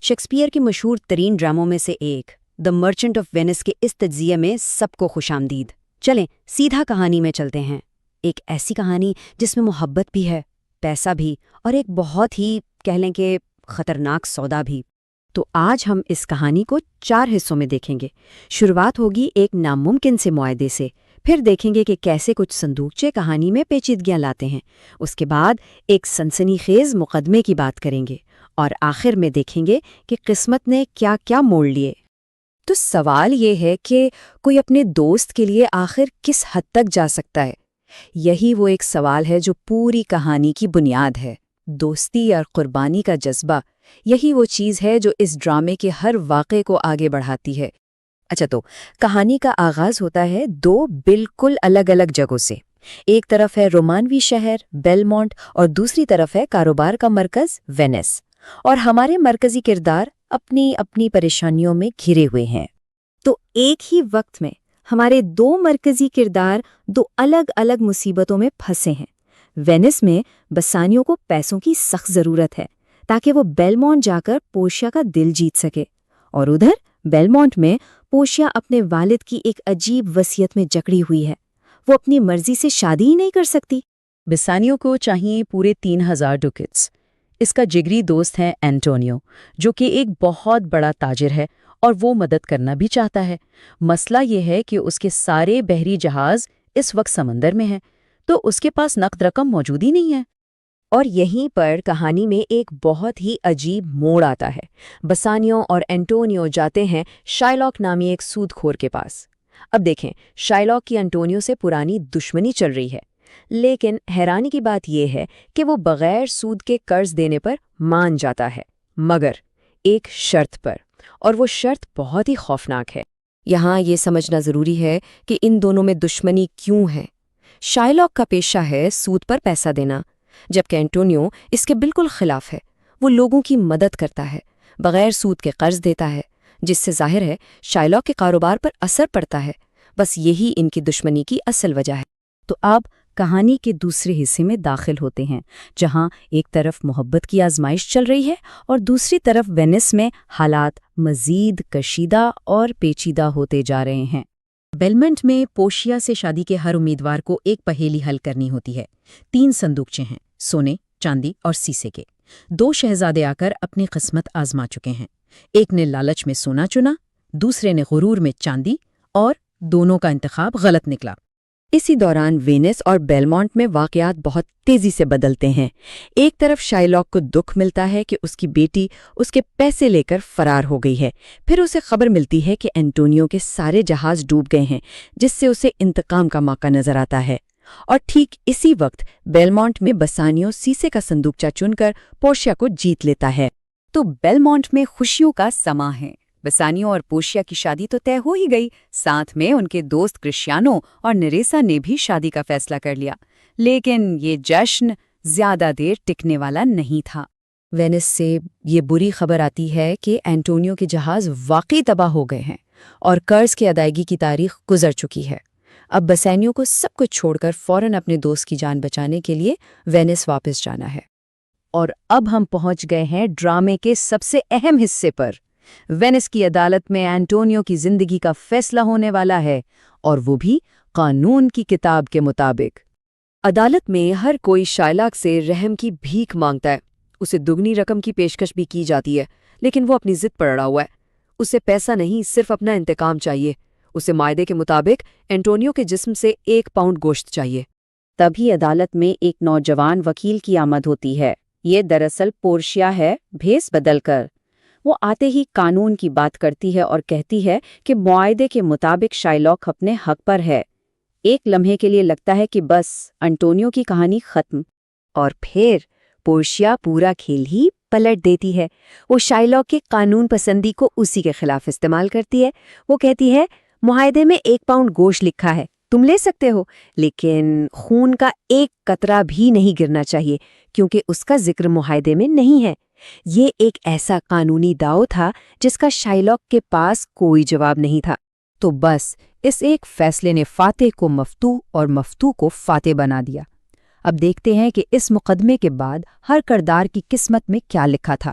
Shakespeare کے مشہور ترین ڈراموں میں سے ایک دی مرچنٹ آف وینس کے اس تجزیے میں سب کو خوش آمدید۔ چلیں سیدھا کہانی میں چلتے ہیں، ایک ایسی کہانی جس میں محبت بھی ہے، پیسہ بھی، اور ایک بہت ہی کہہ لیں کہ خطرناک سودا بھی۔ تو آج ہم اس کہانی کو 4 حصوں میں دیکھیں گے۔ شروعات ہوگی ایک ناممکن سے معاہدے سے، پھر دیکھیں گے کہ کیسے کچھ صندوقچے کہانی میں پیچیدگیاں لاتے ہیں، اس کے بعد ایک سنسنی خیز مقدمے کی بات کریں گے، اور آخر میں دیکھیں گے کہ قسمت نے کیا کیا موڑ لیے۔ تو سوال یہ ہے کہ کوئی اپنے دوست کے لیے آخر کس حد تک جا سکتا ہے؟ یہی وہ ایک سوال ہے جو پوری کہانی کی بنیاد ہے۔ دوستی اور قربانی کا جذبہ، یہی وہ چیز ہے جو اس ڈرامے کے ہر واقعے کو آگے بڑھاتی ہے۔ اچھا، تو کہانی کا آغاز ہوتا ہے 2 بالکل الگ الگ جگہوں سے۔ ایک طرف ہے رومانوی شہر بیلمونٹ اور دوسری طرف ہے کاروبار کا مرکز وینس، اور ہمارے مرکزی کردار اپنی اپنی پریشانیوں میں گھرے ہوئے ہیں۔ تو ایک ہی وقت میں ہمارے 2 مرکزی کردار 2 الگ الگ مصیبتوں میں پھنسے ہیں۔ وینس میں بسانیوں کو پیسوں کی سخت ضرورت ہے تاکہ وہ بیلمونٹ جا کر پورشیا کا دل جیت سکے، اور ادھر بیلمونٹ میں پورشیا اپنے والد کی ایک عجیب وصیت میں جکڑی ہوئی ہے، وہ اپنی مرضی سے شادی ہی نہیں کر سکتی۔ بسانیوں کو چاہیے پورے 3000 ڈوکٹس۔ اس کا جگری دوست ہے اینٹونیو، جو کہ ایک بہت بڑا تاجر ہے اور وہ مدد کرنا بھی چاہتا ہے۔ مسئلہ یہ ہے کہ اس کے سارے بحری جہاز اس وقت سمندر میں ہیں، تو اس کے پاس نقد رقم موجود ہی نہیں ہے۔ اور یہیں پر کہانی میں ایک بہت ہی عجیب موڑ آتا ہے۔ بسانیوں اور اینٹونیو جاتے ہیں شائلاک نامی ایک سود خور کے پاس۔ اب دیکھیں، شائلاک کی اینٹونیو سے پرانی دشمنی چل رہی ہے، لیکن حیرانی کی بات یہ ہے کہ وہ بغیر سود کے قرض دینے پر مان جاتا ہے، مگر ایک شرط پر، اور وہ شرط بہت ہی خوفناک ہے۔ یہاں یہ سمجھنا ضروری ہے کہ ان دونوں میں دشمنی کیوں ہے۔ شائلاک کا پیشہ ہے سود پر پیسہ دینا، جبکہ اینٹونیو اس کے بالکل خلاف ہے۔ وہ لوگوں کی مدد کرتا ہے، بغیر سود کے قرض دیتا ہے، جس سے ظاہر ہے شائلاک کے کاروبار پر اثر پڑتا ہے۔ بس یہی ان کی دشمنی کی اصل وجہ ہے۔ تو اب کہانی کے دوسرے حصے میں داخل ہوتے ہیں، جہاں ایک طرف محبت کی آزمائش چل رہی ہے اور دوسری طرف وینس میں حالات مزید کشیدہ اور پیچیدہ ہوتے جا رہے ہیں۔ بیلمونٹ میں پورشیا سے شادی کے ہر امیدوار کو ایک پہیلی حل کرنی ہوتی ہے۔ 3 صندوقچے ہیں، سونے، چاندی اور سیسے کے۔ 2 شہزادے آ کر اپنی قسمت آزما چکے ہیں۔ ایک نے لالچ میں سونا چنا، دوسرے نے غرور میں چاندی، اور دونوں کا انتخاب غلط نکلا۔ اسی دوران وینس اور بیلمونٹ میں واقعات بہت تیزی سے بدلتے ہیں۔ ایک طرف شائلاک کو دکھ ملتا ہے کہ اس کی بیٹی اس کے پیسے لے کر فرار ہو گئی ہے، پھر اسے خبر ملتی ہے کہ اینٹونیو کے سارے جہاز ڈوب گئے ہیں، جس سے اسے انتقام کا موقع نظر آتا ہے۔ اور ٹھیک اسی وقت بیلمونٹ میں بسانیوں سیسے کا صندوقچہ چن کر پورشیا کو جیت لیتا ہے۔ تو بیلمونٹ میں خوشیوں کا سماں ہے۔ بسانیوں اور پورشیا کی شادی تو طے ہو ہی گئی، ساتھ میں ان کے دوست کرسچیانو اور نیریسا نے بھی شادی کا فیصلہ کر لیا، لیکن یہ جشن زیادہ دیر ٹکنے والا نہیں تھا۔ وینس سے یہ بری خبر آتی ہے کہ اینٹونیو کے جہاز واقعی تباہ ہو گئے ہیں اور قرض کی ادائیگی کی تاریخ گزر چکی ہے۔ اب بسانیوں کو سب کچھ چھوڑ کر فوراً اپنے دوست کی جان بچانے کے لیے وینس واپس جانا ہے۔ اور اب ہم پہنچ گئے ہیں ڈرامے کے سب سے اہم حصے پر۔ وینس کی عدالت میں اینٹونیو کی زندگی کا فیصلہ ہونے والا ہے، اور وہ بھی قانون کی کتاب کے مطابق۔ عدالت میں ہر کوئی شائلاک سے رحم کی بھیک مانگتا ہے، اسے دگنی رقم کی پیشکش بھی کی جاتی ہے، لیکن وہ اپنی ضد پر اڑا ہوا ہے۔ اسے پیسہ نہیں، صرف اپنا انتقام چاہیے۔ اسے معاہدے کے مطابق اینٹونیو کے جسم سے 1 پاؤنڈ گوشت چاہیے۔ تبھی عدالت میں ایک نوجوان وکیل کی آمد ہوتی ہے۔ یہ دراصل پورشیا ہے، بھیس بدل کر۔ وہ آتے ہی قانون کی بات کرتی ہے اور کہتی ہے کہ معاہدے کے مطابق شائلاک اپنے حق پر ہے۔ ایک لمحے کے لیے لگتا ہے کہ بس اینٹونیو کی کہانی ختم، اور پھر پورشیا پورا کھیل ہی پلٹ دیتی ہے۔ وہ شائلاک کے قانون پسندی کو اسی کے خلاف استعمال کرتی ہے۔ وہ کہتی ہے، معاہدے میں 1 پاؤنڈ گوشت لکھا ہے، تم لے سکتے ہو، لیکن خون کا 1 قطرہ بھی نہیں گرنا چاہیے، کیونکہ اس کا ذکر معاہدے میں نہیں ہے۔ یہ ایک ایسا قانونی داؤ تھا جس کا شائلاک کے پاس کوئی جواب نہیں تھا۔ تو بس اس ایک فیصلے نے فاتح کو مفتوح اور مفتوح کو فاتح بنا دیا۔ اب دیکھتے ہیں کہ اس مقدمے کے بعد ہر کردار کی قسمت میں کیا لکھا تھا۔